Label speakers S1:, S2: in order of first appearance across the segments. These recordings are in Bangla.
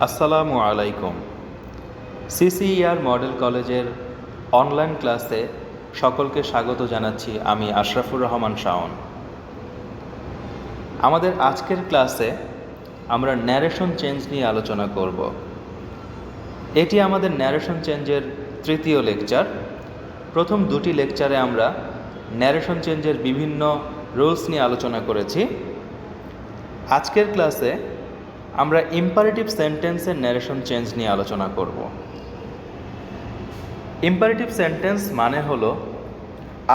S1: আসসালামু আলাইকুম। সিসিইআর মডেল কলেজের অনলাইন ক্লাসে সকলকে স্বাগত জানাচ্ছি। আমি আশরাফুর রহমান শাওন। আমাদের আজকের ক্লাসে আমরা ন্যারেশন চেঞ্জ নিয়ে আলোচনা করব। এটি আমাদের ন্যারেশন চেঞ্জের তৃতীয় লেকচার। প্রথম দুটি লেকচারে আমরা ন্যারেশন চেঞ্জের বিভিন্ন রুলস নিয়ে আলোচনা করেছি। আজকের ক্লাসে আমরা ইম্পারেটিভ সেন্টেন্সের ন্যারেশন চেঞ্জ নিয়ে আলোচনা করব। ইম্পারেটিভ সেন্টেন্স মানে হলো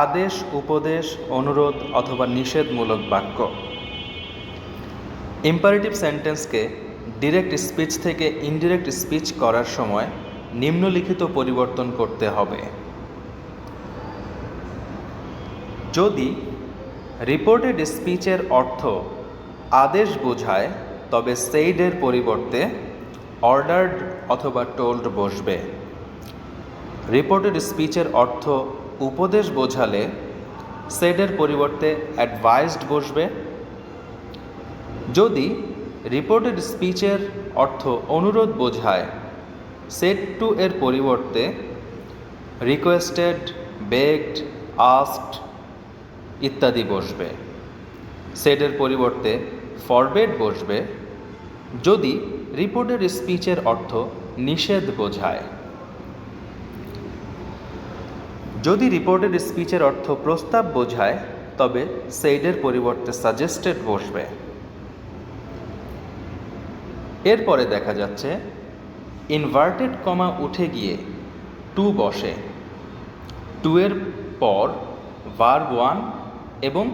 S1: আদেশ, উপদেশ, অনুরোধ অথবা নিষেধমূলক বাক্য। ইম্পারেটিভ সেন্টেন্সকে ডিরেক্ট স্পিচ থেকে ইনডিরেক্ট স্পিচ করার সময় নিম্নলিখিত পরিবর্তন করতে হবে। যদি রিপোর্টেড স্পিচের অর্থ আদেশ বোঝায় তবে সেইডের পরিবর্তে অর্ডার্ড অথবা টোল্ড বসবে। রিপোর্টেড স্পিচের অর্থ উপদেশ বোঝালে সেডের পরিবর্তে অ্যাডভাইসড বসবে। যদি রিপোর্টেড স্পিচের অর্থ অনুরোধ বোঝায় সেড টু এর পরিবর্তে রিকোয়েস্টেড, বেগড, আস্কড ইত্যাদি বসবে। সেডের পরিবর্তে ফরবেড বসবে যদি রিপোর্টেড স্পিচের অর্থ নিষেধ বোঝায়। যদি রিপোর্টেড স্পিচের অর্থ প্রস্তাব বোঝায় তবে সেইডের পরিবর্তে সাজেস্টেড বসবে। এরপরে দেখা যাচ্ছে ইনভার্টেড কমা উঠে গিয়ে টু বসে। টু এর পর ভার্ব ওয়ান এবং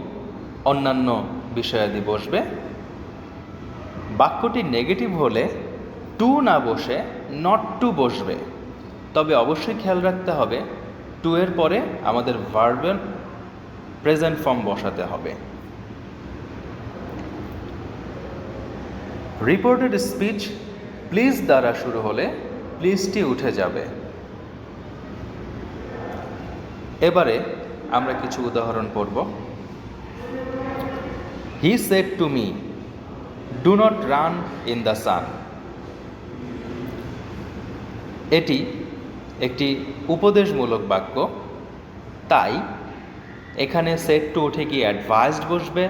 S1: অন্যান্য বিষয়াদি বসবে। বাক্যটি নেগেটিভ হলে টু না বসে নট টু বসবে। তবে অবশ্যই খেয়াল রাখতে হবে টু এর পরে আমাদের ভার্বের প্রেজেন্ট ফর্ম বসাতে হবে। রিপোর্টেড স্পিচ প্লিজ দ্বারা শুরু হলে প্লিজটি উঠে যাবে। এবারে আমরা কিছু উদাহরণ পড়ব। He said to me, do not run in the সান। এটি একটি উপদেশমূলক বাক্য, তাই এখানে সেড টু উঠে গিয়ে অ্যাডভাইসড বসবে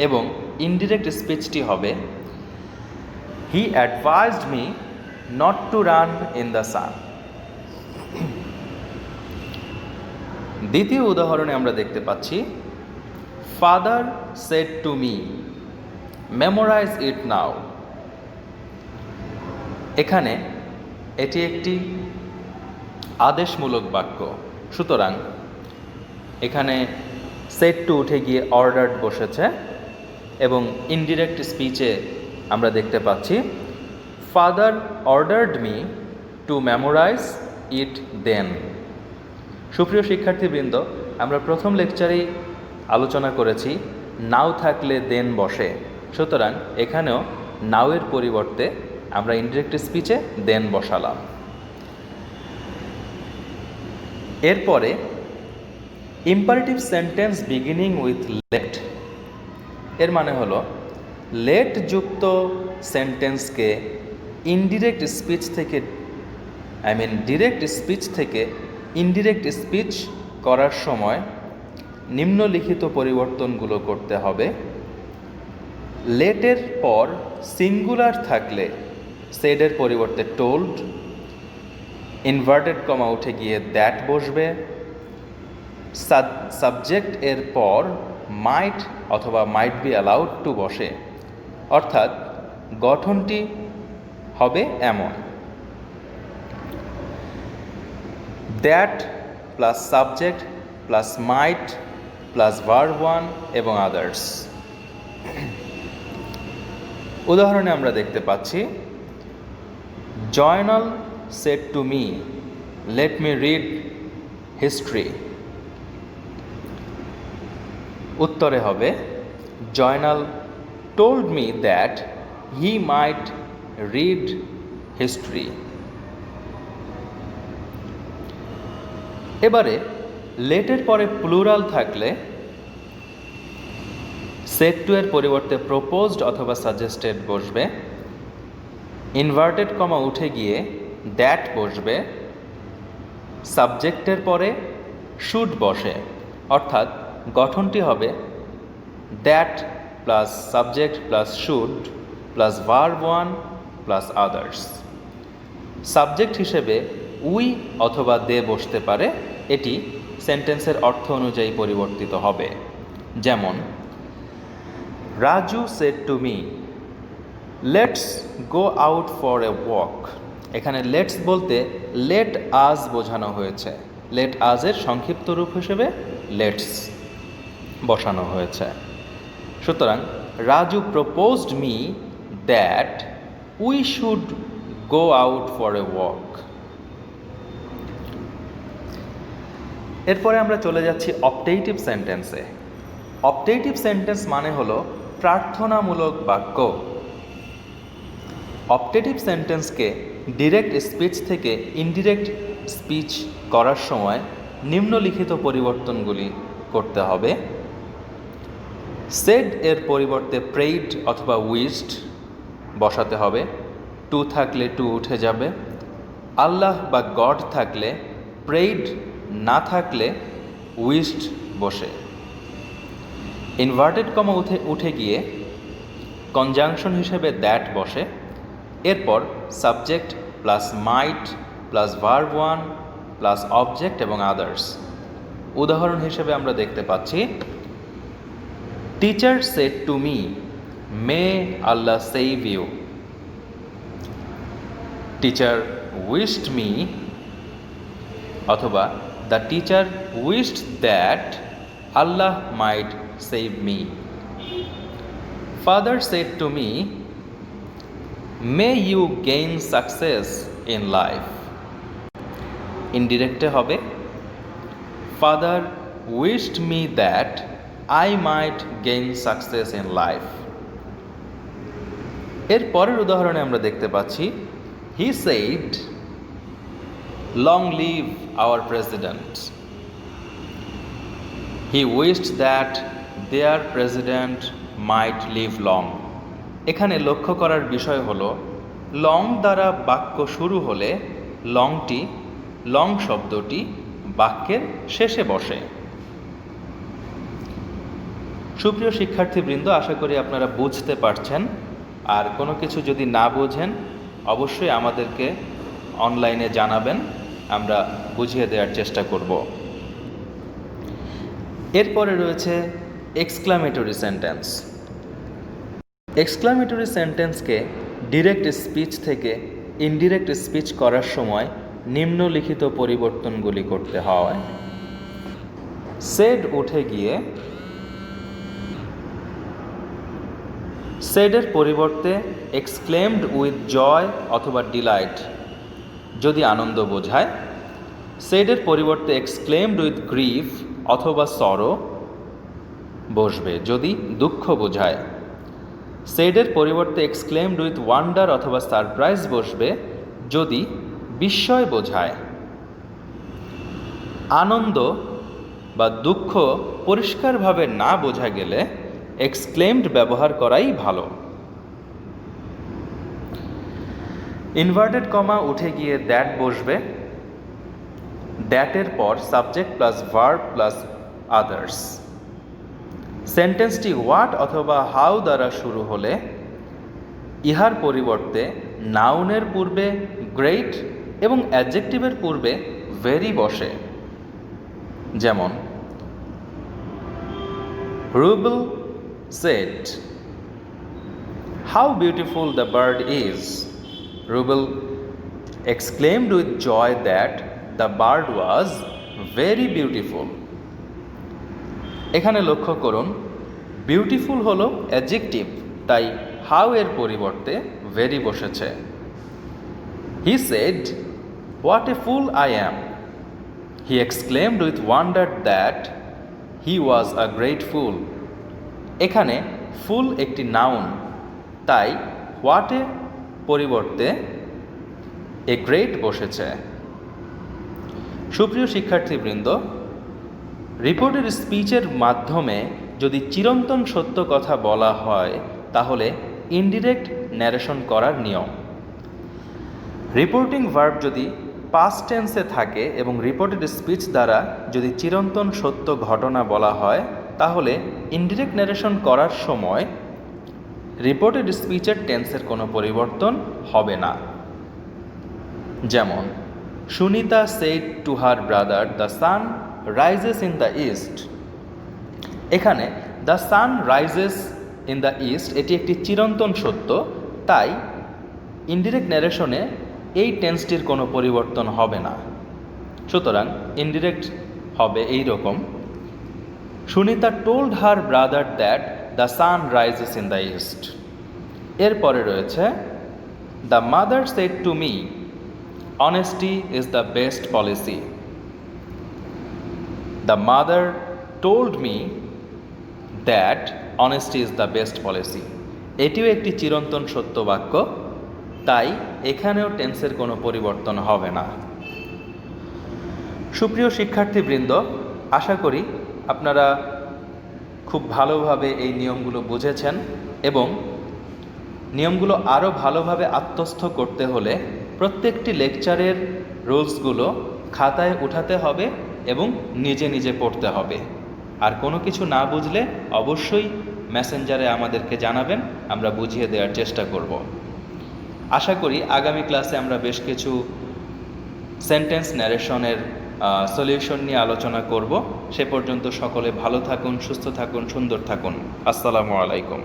S1: এবং ইনডিরেক্ট স্পিচটি হবে he advised me not to run in the sun. দ্বিতীয় উদাহরণে আমরা দেখতে পাচ্ছি father said to me, memorize it now. এখানে এটি একটি আদেশমূলক বাক্য, সুতরাং এখানে সেড টু উঠে গিয়ে অর্ডার্ড বসেছে এবং ইনডিরেক্ট স্পিচে আমরা দেখতে পাচ্ছি father ordered me to memorize it then. সুপ্রিয় শিক্ষার্থীবৃন্দ, আমরা প্রথম লেকচারেই আলোচনা করেছি নাও থাকলে দেন বসে, সুতরাং এখানেও নাওয়ের পরিবর্তে আমরা ইনডিরেক্ট স্পিচে দেন বসালাম। এরপরে imperative sentence beginning with let. এর মানে হলো লেট যুক্ত সেন্টেন্সকে ইনডিরেক্ট স্পিচ থেকে ডিরেক্ট স্পিচ থেকে ইনডিরেক্ট স্পিচ করার সময় নিম্নলিখিত পরিবর্তনগুলো করতে হবে। লেটের পর সিঙ্গুলার থাকলে সেডের পরিবর্তে টোল্ড, ইনভার্টেড কমা উঠে গিয়ে দ্যাট বসবে। সাবজেক্ট এর পর মাইট অথবা মাইট বি অ্যালাউড টু বসে, অর্থাৎ গঠনটি হবে এমন that plus subject plus might plus verb one এবং আদার্স। উদাহরণে আমরা দেখতে পাচ্ছি Joynal said to me, let me read history. উত্তরে হবে Joynal told me that he might read history. এবারে লেটের পরে প্লুরাল থাকলে সেড টু এর পরিবর্তে প্রপোজড অথবা সাজেস্টেড বসবে। ইনভার্টেড কমা উঠে গিয়ে দ্যাট বসবে, সাবজেক্টের পরে শুড বসে, অর্থাৎ গঠনটি হবে that plus subject plus should plus verb one plus others. Subject হিসেবে উই অথবা দে বসতে পারে, এটি সেন্টেন্সের অর্থ অনুযায়ী পরিবর্তিত হবে। যেমন Raju shed to me let's go out for a walk. এখানে লেটস বলতে লেট আজ বোঝানো হয়েছে, লেট আজের সংক্ষিপ্ত রূপ হিসেবে লেটস বসানো হয়েছে। সুতরাং Raju proposed me that we should go out for a walk. এরপরে আমরা চলে যাচ্ছি অপটেটিভ সেন্টেন্সে। অপটেটিভ সেন্টেন্স মানে হলো প্রার্থনামূলক বাক্য। অপটেটিভ সেন্টেন্সকে ডিরেক্ট স্পিচ থেকে ইনডিরেক্ট স্পিচ করার সময় নিম্নলিখিত পরিবর্তনগুলি করতে হবে। সেড এর পরিবর্তে প্রেইড অথবা উইশড বসাতে হবে, টু থাকলে টু উঠে যাবে। আল্লাহ বা গড থাকলে প্রেইড, না থাকলে উইশড বসে। ইনভার্টেড কমা উঠে গিয়ে কনজাংশন হিসেবে দ্যাট বসে। এরপর subject plus might plus verb one plus object এবং আদার্স। উদাহরণ হিসেবে আমরা দেখতে পাচ্ছি teacher said to me may Allah save you. Teacher wished me অথবা the teacher wished that Allah might save me. Father said to me may you gain success in life. ইনডিরেক্টে হবে father wished me that I might gain success in life. এর পরের উদাহরণে আমরা দেখতে পাচ্ছি he said long live our president. He wished that their president might live long. এখানে লক্ষ্য করার বিষয় হলো লং দ্বারা বাক্য শুরু হলে লং শব্দটি বাক্যের শেষে বসে। সুপ্রিয় শিক্ষার্থীবৃন্দ, আশা করি আপনারা বুঝতে পারছেন। আর কোনো কিছু যদি না বোঝেন অবশ্যই আমাদেরকে অনলাইনে জানাবেন, আমরা বুঝিয়ে দেওয়ার চেষ্টা করব। এরপরে রয়েছে এক্সক্লামেটরি সেন্টেন্স। এক্সক্লামেটরি সেন্টেন্সকে ডিরেক্ট স্পিচ থেকে ইনডিরেক্ট স্পিচ করার সময় নিম্নলিখিত পরিবর্তনগুলি করতে হয়। সেড উঠে গিয়ে সেডের পরিবর্তে এক্সক্লেমড উইথ জয় অথবা ডিলাইট যদি আনন্দ বোঝায়। সেডের পরিবর্তে এক্সক্লেমড উইথ গ্রিফ অথবা সরো বসবে যদি দুঃখ বোঝায়। সেডের পরিবর্তে এক্সক্লেমড উইথ ওয়ান্ডার অথবা সারপ্রাইজ বসবে যদি বিস্ময় বোঝায়। আনন্দ বা দুঃখ পরিষ্কারভাবে না বোঝা গেলে এক্সক্লেমড ব্যবহার করাই ভালো। ইনভার্টেড কমা উঠে গিয়ে দ্যাট বসবে। দ্যাটের পর subject plus verb plus others. সেন্টেন্সটি হোয়াট অথবা হাউ দ্বারা শুরু হলে ইহার পরিবর্তে নাউনের পূর্বে গ্রেট এবং অ্যাডজেক্টিভের পূর্বে ভেরি বসে। যেমন Rubel said, "How beautiful the bird is." Rubel exclaimed with joy that the bird was very beautiful. এখানে লক্ষ্য করুন বিউটিফুল হলো অ্যাডজেক্টিভ, তাই হাউ এর পরিবর্তে ভেরি বসেছে। He said, "What a fool I am." He exclaimed with wonder that he was a great fool. এখানে ফুল একটি নাউন, তাই হোয়াট এর পরিবর্তে এ গ্রেট বসেছে। সুপ্রিয় শিক্ষার্থীবৃন্দ, রিপোর্টের স্পিচের মাধ্যমে যদি চিরন্তন সত্য কথা বলা হয় তাহলে ইনডিরেক্ট ন্যারেশন করার নিয়ম, রিপোর্টিং ভার্ব যদি পাস্ট টেন্সে থাকে এবং রিপোর্টেড স্পিচ দ্বারা যদি চিরন্তন সত্য ঘটনা বলা হয়, তাহলে ইনডিরেক্ট ন্যারেশন করার সময় রিপোর্টেড স্পিচের টেন্সের কোনো পরিবর্তন হবে না। যেমন, Sunita said to her brother, the sun rises in the east. এখানে the sun rises in the east এটি একটি চিরন্তন সত্য, তাই ইনডিরেক্ট ন্যারেশনে এই টেন্সটির কোনো পরিবর্তন হবে না। সুতরাং ইনডিরেক্ট হবে এই রকম, Sunita told her brother that the sun rises in the east. এরপরে রয়েছে the mother said to me honesty is the best policy. The mother told me that honesty is the best policy. এটিও একটি চিরন্তন সত্য বাক্য, তাই এখানেও টেন্সের কোনো পরিবর্তন হবে না। সুপ্রিয় শিক্ষার্থীবৃন্দ, আশা করি আপনারা খুব ভালোভাবে এই নিয়মগুলো বুঝেছেন এবং নিয়মগুলো আরও ভালোভাবে আত্মস্থ করতে হলে প্রত্যেকটি লেকচারের রুলসগুলো খাতায় উঠাতে হবে এবং নিজে নিজে পড়তে হবে। আর কোনো কিছু না বুঝলে অবশ্যই মেসেঞ্জারে আমাদেরকে জানাবেন, আমরা বুঝিয়ে দেওয়ার চেষ্টা করব। আশা করি আগামী ক্লাসে আমরা বেশ কিছু সেন্টেন্স ন্যারেশনের সলিউশন নিয়ে আলোচনা করব। সে পর্যন্ত সকলে ভালো থাকুন, সুস্থ থাকুন, সুন্দর থাকুন। আসসালামু আলাইকুম।